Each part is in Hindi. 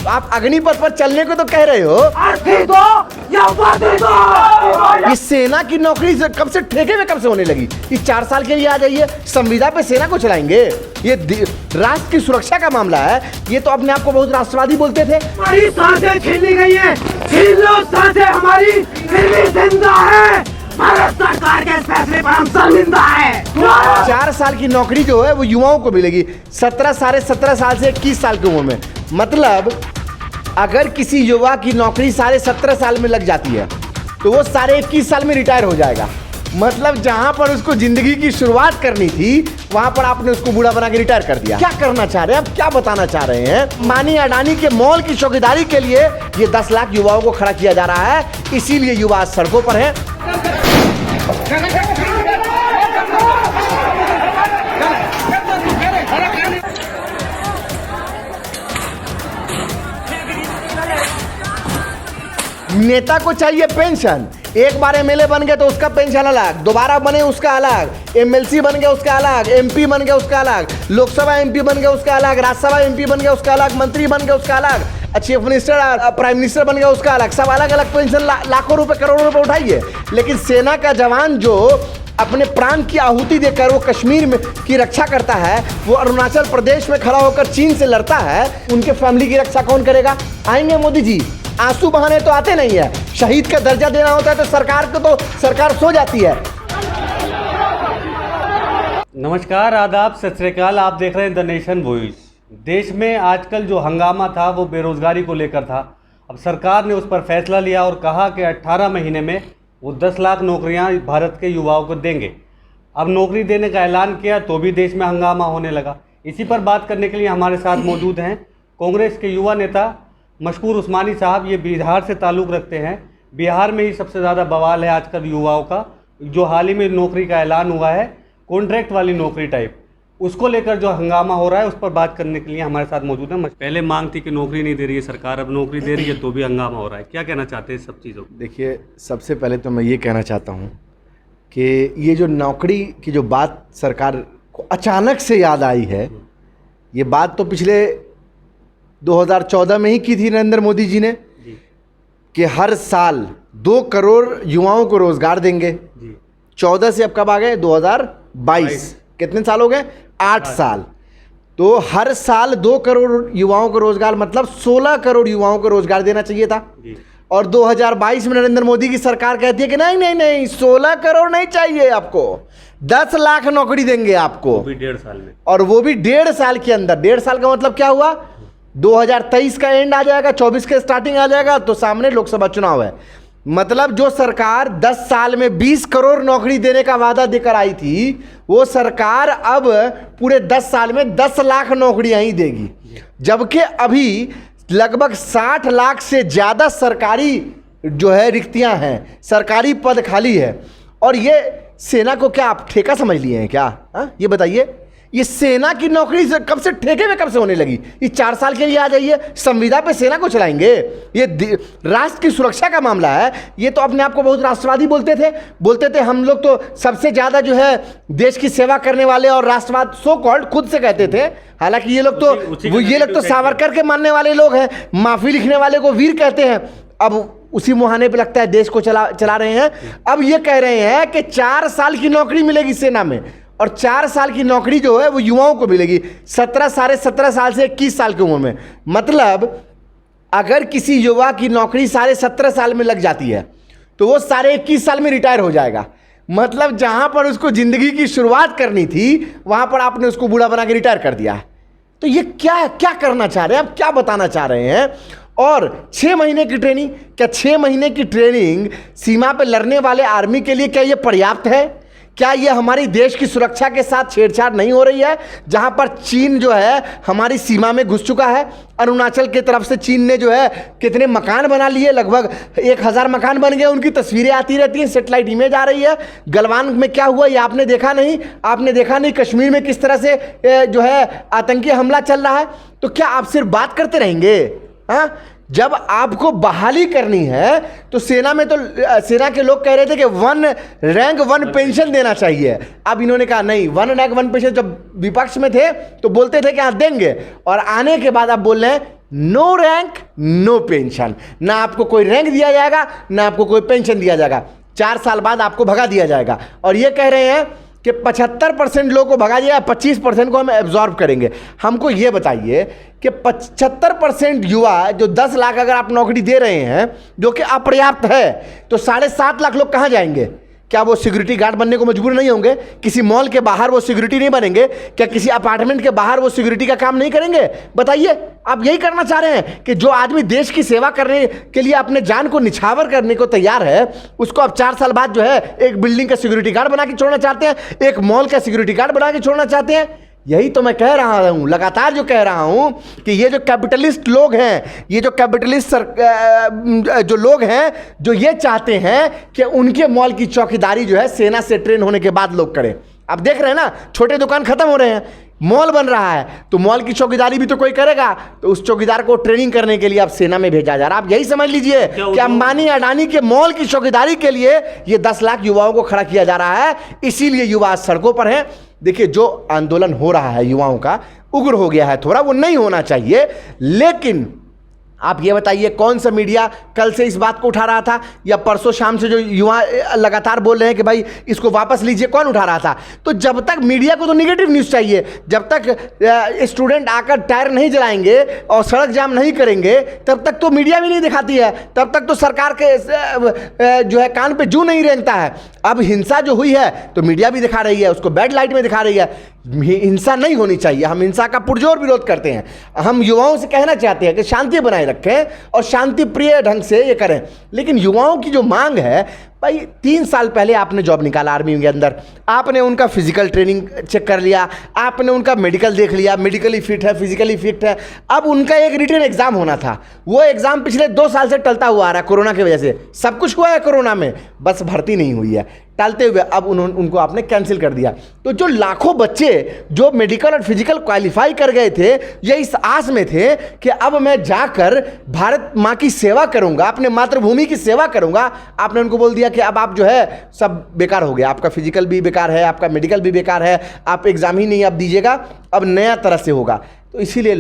आप अग्निपथ पर चलने को तो कह रहे हो। ये सेना की नौकरी कब से ठेके में कब से होने लगी? ये 4 साल के लिए आ जाइए, संविदा पे सेना को चलाएंगे। ये राष्ट्र की सुरक्षा का मामला है। ये तो अपने आप को बहुत राष्ट्रवादी बोलते थे। हमारी सांसें छीन ली गई हैं, छीन लो सांसें हमारी, फिर भी जिंदा है। भारत सरकार के फैसले पर हम शर्मिंदा है। 4 साल की नौकरी जो है वो युवाओं को मिलेगी 17 साल से 21 साल की उम्र में। मतलब अगर किसी युवा की नौकरी 17.5 साल में लग जाती है तो वो 21 साल में रिटायर हो जाएगा। मतलब जहां पर उसको जिंदगी की शुरुआत करनी थी वहां पर आपने उसको बूढ़ा बना के रिटायर कर दिया। क्या करना चाह रहे हैं आप? क्या बताना चाह रहे हैं? मानी अडानी के मॉल की चौकीदारी के लिए ये 10 लाख युवाओं को खड़ा किया जा रहा है, इसीलिए युवा सड़कों पर हैं। नेता को चाहिए पेंशन। एक बार एमएलए बन गए तो उसका पेंशन अलग, दोबारा बने उसका अलग, एमएलसी बन गया उसका अलग, एमपी बन गया उसका अलग, लोकसभा एमपी बन गया उसका अलग, राज्यसभा एमपी बन गया उसका अलग, मंत्री बन गया उसका अलग, चीफ मिनिस्टर प्राइम मिनिस्टर बन गया उसका अलग। सब अलग अलग पेंशन लाखों रुपए करोड़ों रुपए उठाइए। लेकिन सेना का जवान जो अपने प्राण की आहुति देकर वो कश्मीर में की रक्षा करता है, वो अरुणाचल प्रदेश में खड़ा होकर चीन से लड़ता है, उनके फैमिली की रक्षा कौन करेगा? आएंगे मोदी जी? आंसू बहाने तो आते नहीं है। शहीद का दर्जा देना होता है तो सरकार सो जाती है। नमस्कार, आदाब, सत श्री अकाल। आप देख रहे हैं द नेशन वॉइस। देश में आजकल जो हंगामा था वो बेरोजगारी को लेकर था। अब सरकार ने उस पर फैसला लिया और कहा कि 18 महीने में वो 10 लाख नौकरियां भारत के युवाओं को देंगे। अब नौकरी देने का ऐलान किया तो भी देश में हंगामा होने लगा। इसी पर बात करने के लिए हमारे साथ मौजूद हैं कांग्रेस के युवा नेता मशकूर उस्मानी साहब। ये बिहार से ताल्लुक़ रखते हैं। बिहार में ही सबसे ज़्यादा बवाल है आजकल युवाओं का। जो हाल ही में नौकरी का ऐलान हुआ है, कॉन्ट्रैक्ट वाली नौकरी टाइप, उसको लेकर जो हंगामा हो रहा है, उस पर बात करने के लिए हमारे साथ मौजूद है। पहले मांग थी कि नौकरी नहीं दे रही है सरकार, अब नौकरी दे रही है तो भी हंगामा हो रहा है। क्या कहना चाहते हैं इस सब चीज़ों को? देखिए, सबसे पहले तो मैं ये कहना चाहता हूँ कि ये जो नौकरी की जो बात सरकार को अचानक से याद आई है, ये बात तो पिछले 2014 में ही की थी नरेंद्र मोदी जी ने कि हर साल 2 करोड़ युवाओं को रोजगार देंगे। 14 से अब कब आ गए? 2022। कितने साल हो गए? 8 साल। तो हर साल 2 करोड़ युवाओं को रोजगार, मतलब 16 करोड़ युवाओं को रोजगार देना चाहिए था। और 2022 में नरेंद्र मोदी की सरकार कहती है कि नहीं नहीं नहीं, 16 करोड़ नहीं चाहिए आपको, 10 लाख नौकरी देंगे आपको, वो भी 1.5 साल में। और वो भी 1.5 साल के अंदर। 1.5 साल का मतलब क्या हुआ? 2023 का एंड आ जाएगा, 24 का स्टार्टिंग आ जाएगा, तो सामने लोकसभा चुनाव है। मतलब जो सरकार 10 साल में 20 करोड़ नौकरी देने का वादा देकर आई थी, वो सरकार अब पूरे 10 साल में 10 लाख नौकरियां ही देगी। जबकि अभी लगभग 60 लाख से ज़्यादा सरकारी जो है रिक्तियां हैं, सरकारी पद खाली है। और ये सेना को क्या आप ठेका समझ लिए हैं क्या? ये बताइए, ये सेना की नौकरी कब से ठेके में कब से होने लगी? ये 4 साल के लिए आ जाइए, संविदा पे सेना को चलाएंगे। ये राष्ट्र की सुरक्षा का मामला है। ये तो अपने आप को बहुत राष्ट्रवादी बोलते थे। हम लोग तो सबसे ज़्यादा जो है देश की सेवा करने वाले और राष्ट्रवाद सो कॉल्ड खुद से कहते थे। हालांकि ये लोग तो सावरकर के मानने वाले लोग हैं, माफ़ी लिखने वाले को वीर कहते हैं। अब उसी मुहाने पे लगता है देश को चला रहे हैं। अब ये कह रहे हैं कि 4 साल की नौकरी मिलेगी सेना में, और 4 साल की नौकरी जो है वो युवाओं को मिलेगी 17 साल से 21 साल की उम्र में। मतलब अगर किसी युवा की नौकरी 17.5 साल में लग जाती है तो वो 21 साल में रिटायर हो जाएगा। मतलब जहां पर उसको जिंदगी की शुरुआत करनी थी वहां पर आपने उसको बूढ़ा बना के रिटायर कर दिया। तो ये क्या करना चाह रहे हैं आप? क्या बताना चाह रहे हैं? और 6 महीने की ट्रेनिंग, क्या 6 महीने की ट्रेनिंग सीमा पर लड़ने वाले आर्मी के लिए क्या ये पर्याप्त है? क्या ये हमारी देश की सुरक्षा के साथ छेड़छाड़ नहीं हो रही है? जहां पर चीन जो है हमारी सीमा में घुस चुका है। अरुणाचल की तरफ से चीन ने जो है कितने मकान बना लिए, लगभग 1000 मकान बन गए। उनकी तस्वीरें आती रहती हैं, सेटेलाइट इमेज आ रही है। गलवान में क्या हुआ ये आपने देखा नहीं। कश्मीर में किस तरह से जो है आतंकी हमला चल रहा है। तो क्या आप सिर्फ बात करते रहेंगे? जब आपको बहाली करनी है तो सेना में तो सेना के लोग कह रहे थे कि 1 रैंक 1 पेंशन देना चाहिए। अब इन्होंने कहा नहीं, 1 रैंक 1 पेंशन। जब विपक्ष में थे तो बोलते थे कि हाँ देंगे, और आने के बाद अब बोल रहे हैं नो रैंक नो पेंशन, ना आपको कोई रैंक दिया जाएगा ना आपको कोई पेंशन दिया जाएगा, 4 साल बाद आपको भगा दिया जाएगा। और ये कह रहे हैं कि 75% लोगों को भगा दिया, 25% को हम एब्जॉर्ब करेंगे। हमको ये बताइए कि 75% युवा जो 10 लाख अगर आप नौकरी दे रहे हैं जो कि अपर्याप्त है, तो 7.5 लाख लोग कहाँ जाएंगे? क्या वो सिक्योरिटी गार्ड बनने को मजबूर नहीं होंगे? किसी मॉल के बाहर वो सिक्योरिटी नहीं बनेंगे? क्या किसी अपार्टमेंट के बाहर वो सिक्योरिटी का काम नहीं करेंगे? बताइए, आप यही करना चाह रहे हैं कि जो आदमी देश की सेवा करने के लिए अपने जान को निछावर करने को तैयार है, उसको अब 4 साल बाद जो है एक बिल्डिंग का सिक्योरिटी गार्ड बना के छोड़ना चाहते हैं, एक मॉल का सिक्योरिटी गार्ड बना के छोड़ना चाहते हैं? यही तो मैं कह रहा हूं, लगातार जो कह रहा हूं कि ये जो कैपिटलिस्ट लोग हैं, ये जो कैपिटलिस्ट जो लोग हैं, जो ये चाहते हैं कि उनके मॉल की चौकीदारी जो है सेना से ट्रेन होने के बाद लोग करें। आप देख रहे हैं ना, छोटे दुकान खत्म हो रहे हैं, मॉल बन रहा है, तो मॉल की चौकीदारी भी तो कोई करेगा, तो उस चौकीदार को ट्रेनिंग करने के लिए अब सेना में भेजा जा रहा है। आप यही समझ लीजिए कि अंबानी अडानी के मॉल की चौकीदारी के लिए ये 10 लाख युवाओं को खड़ा किया जा रहा है। इसीलिए युवा सड़कों पर हैं। देखिए, जो आंदोलन हो रहा है युवाओं का, उग्र हो गया है थोड़ा, वो नहीं होना चाहिए, लेकिन आप ये बताइए कौन सा मीडिया कल से इस बात को उठा रहा था, या परसों शाम से जो युवा लगातार बोल रहे हैं कि भाई इसको वापस लीजिए, कौन उठा रहा था? तो जब तक मीडिया को तो निगेटिव न्यूज़ चाहिए, जब तक स्टूडेंट आकर टायर नहीं जलाएंगे और सड़क जाम नहीं करेंगे, तब तक तो मीडिया भी नहीं दिखाती है, तब तक तो सरकार के जो है कान पे जू नहीं रेंगता है। अब हिंसा जो हुई है तो मीडिया भी दिखा रही है, उसको बैड लाइट में दिखा रही है। हिंसा नहीं होनी चाहिए, हम हिंसा का पुरजोर विरोध करते हैं। हम युवाओं से कहना चाहते हैं कि शांति बनाए रखें और शांति प्रिय ढंग से ये करें। लेकिन युवाओं की जो मांग है, भाई 3 साल पहले आपने जॉब निकाला आर्मी के अंदर, आपने उनका फिजिकल ट्रेनिंग चेक कर लिया, आपने उनका मेडिकल देख लिया, मेडिकली फिट है, फिजिकली फिट है। अब उनका एक रिटन एग्जाम होना था, वो एग्जाम पिछले 2 साल से टलता हुआ आ रहा है कोरोना की वजह से। सब कुछ हुआ है कोरोना में, बस भर्ती नहीं हुई है, टालते हुए अब उनको आपने कैंसिल कर दिया। तो जो लाखों बच्चे जो मेडिकल और फिजिकल क्वालिफाई कर गए थे, ये इस आस में थे कि अब मैं जाकर भारत माँ की सेवा करूंगा, अपने मातृभूमि की सेवा करूंगा, आपने उनको बोल दिया कि अब आप जो है सब बेकार हो गया, आपका फिजिकल भी बेकार है, आपका मेडिकल भी बेकार है, आप एग्जाम ही नहीं अब दीजिएगा, अब नया तरह से होगा। तो इसीलिए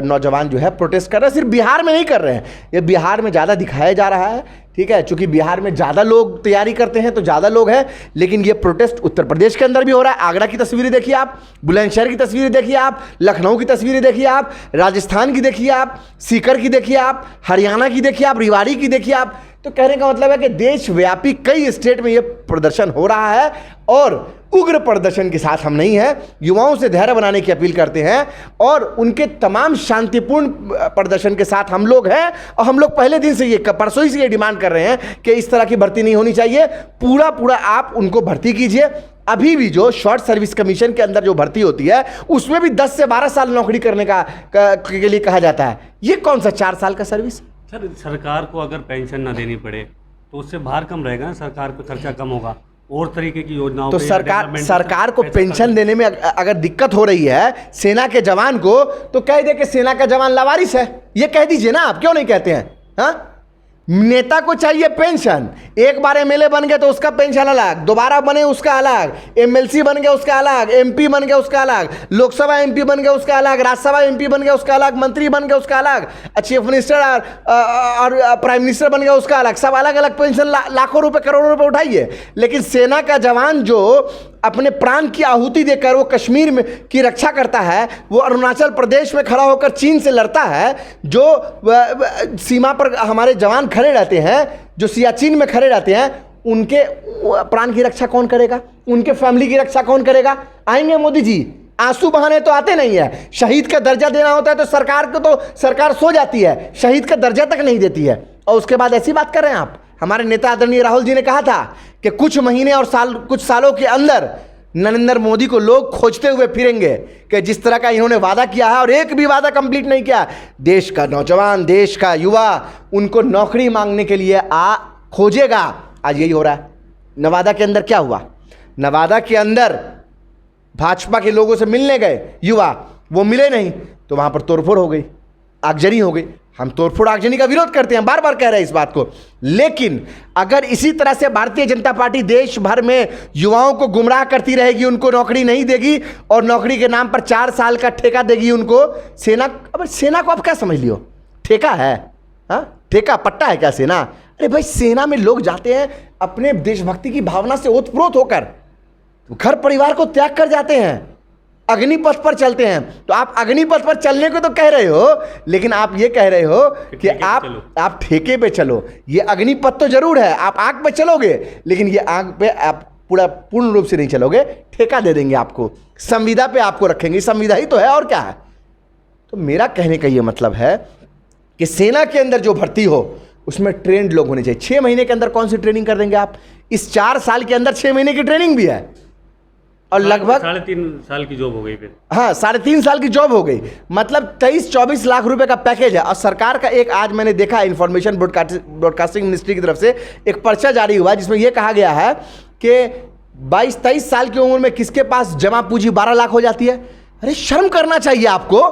नौजवान जो है प्रोटेस्ट कर रहे हैं। सिर्फ बिहार में नहीं कर रहे हैं, ये बिहार में ज़्यादा दिखाया जा रहा है, ठीक है, चूंकि बिहार में ज़्यादा लोग तैयारी करते हैं तो ज़्यादा लोग हैं। लेकिन ये प्रोटेस्ट उत्तर प्रदेश के अंदर भी हो रहा है। आगरा की तस्वीरें देखिए आप, बुलंदशहर की तस्वीरें देखिए आप, लखनऊ की तस्वीरें देखिए आप, राजस्थान की देखिए आप, सीकर की देखिए आप, हरियाणा की देखिए आप, रेवाड़ी की देखिए आप। तो कहने का मतलब है कि देशव्यापी कई स्टेट में ये प्रदर्शन हो रहा है, और उग्र प्रदर्शन के साथ हम नहीं हैं। युवाओं से धैर्य बनाने की अपील करते हैं और उनके तमाम शांतिपूर्ण प्रदर्शन के साथ हम लोग हैं। और हम लोग पहले दिन से ये, परसों ही से ये डिमांड कर रहे हैं कि इस तरह की भर्ती नहीं होनी चाहिए, पूरा आप उनको भर्ती कीजिए। अभी भी जो शॉर्ट सर्विस कमीशन के अंदर जो भर्ती होती है, उसमें भी 10 से 12 साल नौकरी करने के लिए कहा जाता है। ये कौन सा 4 साल का सर्विस? सर, सरकार को अगर पेंशन ना देनी पड़े तो उससे भार कम रहेगा ना, सरकार पे खर्चा कम होगा, और तरीके की योजनाओं तो पे सरकार को पेंशन देने में अगर दिक्कत हो रही है सेना के जवान को, तो कह दे कि सेना का जवान लावारिस है, ये कह दीजिए ना। आप क्यों नहीं कहते हैं? हाँ, नेता को चाहिए पेंशन, एक बार एमएलए बन गए तो उसका पेंशन अलग, दोबारा बने उसका अलग, एमएलसी बन गया उसका अलग, एमपी बन गया उसका अलग, लोकसभा एमपी बन गया उसका अलग, राज्यसभा एमपी बन गया उसका अलग, मंत्री बन गया उसका अलग, चीफ मिनिस्टर और प्राइम मिनिस्टर बन गया उसका अलग। सब अलग अलग पेंशन लाखों रुपए करोड़ों रुपए उठाइए। लेकिन सेना का जवान जो अपने प्राण की आहुति देकर वो कश्मीर में की रक्षा करता है, वो अरुणाचल प्रदेश में खड़ा होकर चीन से लड़ता है, जो सीमा पर हमारे जवान खड़े रहते हैं, जो सियाचिन में खड़े रहते हैं, उनके प्राण की रक्षा कौन करेगा? उनके फैमिली की रक्षा कौन करेगा? आएंगे मोदी जी? आंसू बहाने तो आते नहीं है। शहीद का दर्जा देना होता है तो सरकार सो जाती है, शहीद का दर्जा तक नहीं देती है। और उसके बाद ऐसी बात कर रहे हैं आप। हमारे नेता आदरणीय राहुल जी ने कहा था कि कुछ महीने और कुछ सालों के अंदर नरेंद्र मोदी को लोग खोजते हुए फिरेंगे, कि जिस तरह का इन्होंने वादा किया है, और एक भी वादा कंप्लीट नहीं किया। देश का नौजवान, देश का युवा उनको नौकरी मांगने के लिए खोजेगा। आज यही हो रहा है। नवादा के अंदर क्या हुआ? नवादा के अंदर भाजपा के लोगों से मिलने गए युवा, वो मिले नहीं तो वहाँ पर तोड़फोड़ हो गई, आगजनी हो गई। हम तोड़फोड़ आगजनी का विरोध करते हैं, बार बार कह रहे हैं इस बात को। लेकिन अगर इसी तरह से भारतीय जनता पार्टी देश भर में युवाओं को गुमराह करती रहेगी, उनको नौकरी नहीं देगी और नौकरी के नाम पर 4 साल का ठेका देगी उनको, सेना, अब सेना को आप क्या समझ लियो, ठेका है? हाँ, ठेका पट्टा है क्या सेना? अरे भाई, सेना में लोग जाते हैं अपने देशभक्ति की भावना से ओतप्रोत होकर, घर परिवार को त्याग कर जाते हैं, अग्निपथ पर चलते हैं। तो आप अग्निपथ पर चलने को तो कह रहे हो, लेकिन आप ये कह रहे हो कि आप ठेके पे चलो। ये अग्निपथ तो जरूर है, आप आग पे चलोगे, लेकिन ये आग पे आप पूर्ण रूप से नहीं चलोगे, ठेका दे देंगे आपको, संविदा पे आपको रखेंगे, संविदा ही तो है और क्या है। तो मेरा कहने का ये मतलब है कि सेना के अंदर जो भर्ती हो उसमें ट्रेंड लोग होने चाहिए। 6 महीने के अंदर कौन सी ट्रेनिंग कर देंगे आप? इस 4 साल के अंदर 6 महीने की ट्रेनिंग भी है और लगभग 3.5 साल की जॉब हो गई फिर। हाँ, 3.5 साल की जॉब हो गई, मतलब 23-24 लाख रुपए का पैकेज है। और सरकार का एक, आज मैंने देखा इंफॉर्मेशन ब्रॉडकास्टिंग मिनिस्ट्री की तरफ से एक पर्चा जारी हुआ जिसमें यह कहा गया है कि 22-23 साल की उम्र में किसके पास जमा पूंजी 12 लाख हो जाती है। अरे शर्म करना चाहिए आपको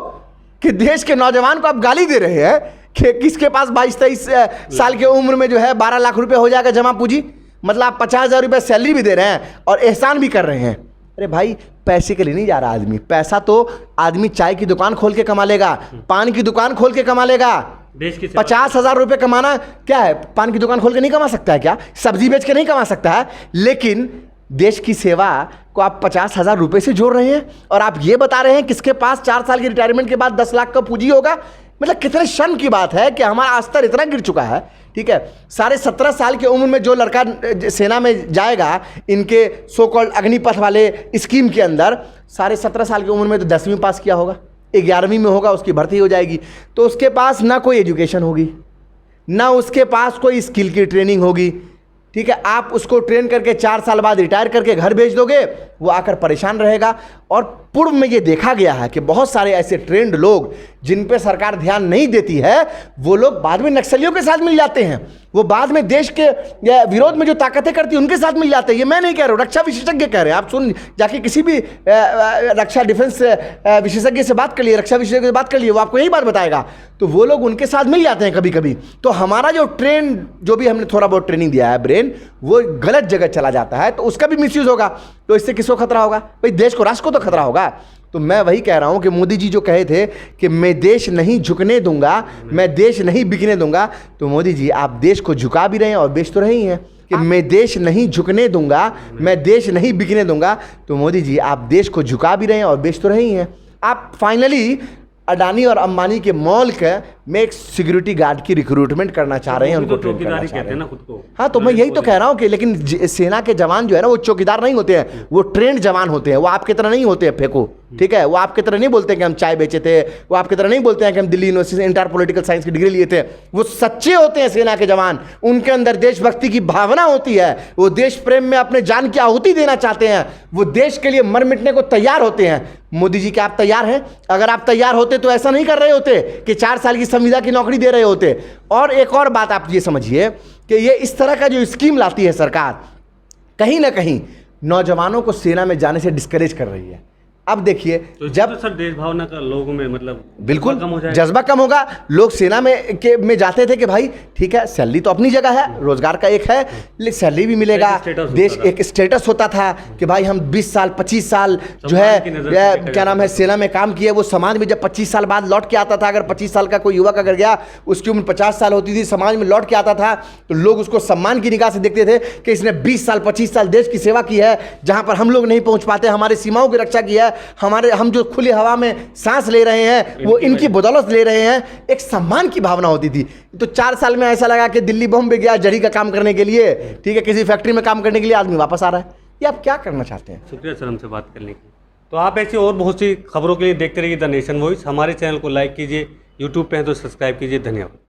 कि देश के नौजवान को आप गाली दे रहे हैं कि किसके पास 22-23 साल की उम्र में जो है 12 लाख रुपए हो जाएगा जमा पूंजी। मतलब आप 50,000 रुपये सैलरी भी दे रहे हैं और एहसान भी कर रहे हैं। अरे भाई, पैसे के लिए नहीं जा रहा आदमी, पैसा तो आदमी चाय की दुकान खोल के कमा लेगा, पान की दुकान खोल के कमा लेगा। देश की 50,000 रुपये कमाना क्या है? पान की दुकान खोल के नहीं कमा सकता है क्या? सब्जी बेच के नहीं कमा सकता है? लेकिन देश की सेवा को आप 50,000 रुपये से जोड़ रहे हैं और आप ये बता रहे हैं किसके पास 4 साल की रिटायरमेंट के बाद 10 लाख का पूंजी होगा। मतलब कितने शर्म की बात है कि हमारा स्तर इतना गिर चुका है। ठीक है, 17.5 साल की उम्र में जो लड़का सेना में जाएगा इनके सो कॉल्ड अग्निपथ वाले स्कीम के अंदर, 17.5 साल की उम्र में तो 10वीं पास किया होगा, 11वीं में होगा, उसकी भर्ती हो जाएगी। तो उसके पास ना कोई एजुकेशन होगी, ना उसके पास कोई स्किल की ट्रेनिंग होगी। ठीक है, आप उसको ट्रेन करके 4 साल बाद रिटायर करके घर भेज दोगे, वो आकर परेशान रहेगा। और पूर्व में ये देखा गया है कि बहुत सारे ऐसे ट्रेंड लोग जिन पे सरकार ध्यान नहीं देती है, वो लोग बाद में नक्सलियों के साथ मिल जाते हैं, वो बाद में देश के विरोध में जो ताकतें करती हैं उनके साथ मिल जाते हैं। ये मैं नहीं कह रहा हूँ, रक्षा विशेषज्ञ कह रहे हैं। आप सुन जाके किसी भी रक्षा डिफेंस विशेषज्ञ से बात कर लिए, रक्षा विशेषज्ञ से बात कर लिए, वो आपको यही बात बताएगा। तो वो लोग उनके साथ मिल जाते हैं कभी कभी। तो हमारा जो ट्रेन, जो भी हमने थोड़ा बहुत ट्रेनिंग दिया है ब्रेन, वो गलत जगह चला जाता है, तो उसका भी मिसयूज होगा। तो इससे किसको खतरा होगा? भाई देश को, राष्ट्र को तो खतरा होगा। तो मैं वही कह रहा हूं कि मोदी जी जो कहे थे कि मैं देश नहीं झुकने दूंगा, मैं देश नहीं बिकने दूंगा, तो मोदी जी आप देश को झुका भी रहे हैं और बेच तो रहे ही हैं कि मैं देश नहीं झुकने दूंगा, मैं देश नहीं बिकने दूंगा। तो मोदी जी आप देश को झुका भी रहे हैं और बेच तो रहे ही हैं। आप फाइनली अडानी और अंबानी के मॉल में एक सिक्योरिटी गार्ड की रिक्रूटमेंट करना चाह रहे हैं, उनको चौकीदारी कहते हैं ना खुद को। हाँ, तो मैं यही तो कह रहा हूँ कि लेकिन सेना के जवान जो है ना, वो चौकीदार नहीं होते हैं, वो ट्रेंड जवान होते हैं। वो आपकी तरह नहीं होते हैं फेंको, ठीक है, वो आपकी तरह नहीं बोलते हैं कि हम चाय बेचे थे, वो आपकी तरह नहीं बोलते हैं कि हम दिल्ली यूनिवर्सिटी से इंटर पॉलिटिकल साइंस की डिग्री लिए थे। वो सच्चे होते हैं सेना के जवान, उनके अंदर देशभक्ति की भावना होती है, वो देश प्रेम में अपने जान की आहुति देना चाहते हैं, वो देश के लिए मर मिटने को तैयार होते हैं। मोदी जी क्या आप तैयार हैं? अगर आप तैयार होते तो ऐसा नहीं कर रहे होते कि 4 साल की संविदा की नौकरी दे रहे होते। और एक और बात आप ये समझिए कि ये इस तरह का जो स्कीम लाती है सरकार, कहीं ना कहीं नौजवानों को सेना में जाने से डिस्करेज कर रही है। अब देखिए, तो जब तो सर देश भावना का लोगों में मतलब बिल्कुल कम हो जाएगा, जज्बा कम होगा। लोग सेना में जाते थे कि भाई ठीक है, सैलरी तो अपनी जगह है, रोजगार का एक है, लेकिन सैलरी भी मिलेगा, देश एक स्टेटस होता था कि भाई हम 20 साल 25 साल जो है क्या नाम है सेना में काम किए। वो समाज में जब 25 साल बाद लौट के आता था, अगर 25 साल का कोई युवक अगर गया, उसकी उम्र 50 साल होती थी, समाज में लौट के आता था, तो लोग उसको सम्मान की निगाह से देखते थे कि इसने 20 साल 25 साल देश की सेवा की है, जहां पर हम लोग नहीं पहुंच पाते, हमारे सीमाओं की रक्षा की है, हम जो खुली हवा में सांस ले रहे हैं वो इनकी बदौलत ले रहे हैं। एक सम्मान की भावना होती थी। तो 4 साल में ऐसा लगा कि दिल्ली बॉम्बे गया जड़ी का काम करने के लिए, ठीक है, किसी फैक्ट्री में काम करने के लिए, आदमी वापस आ रहा है। ये आप क्या करना चाहते हैं? शुक्रिया सर हमसे बात करने की। तो आप ऐसी और बहुत सी खबरों के लिए देखते रहिए द नेशन वॉइस। हमारे चैनल को लाइक कीजिए, यूट्यूब पे हैं तो सब्सक्राइब कीजिए। धन्यवाद।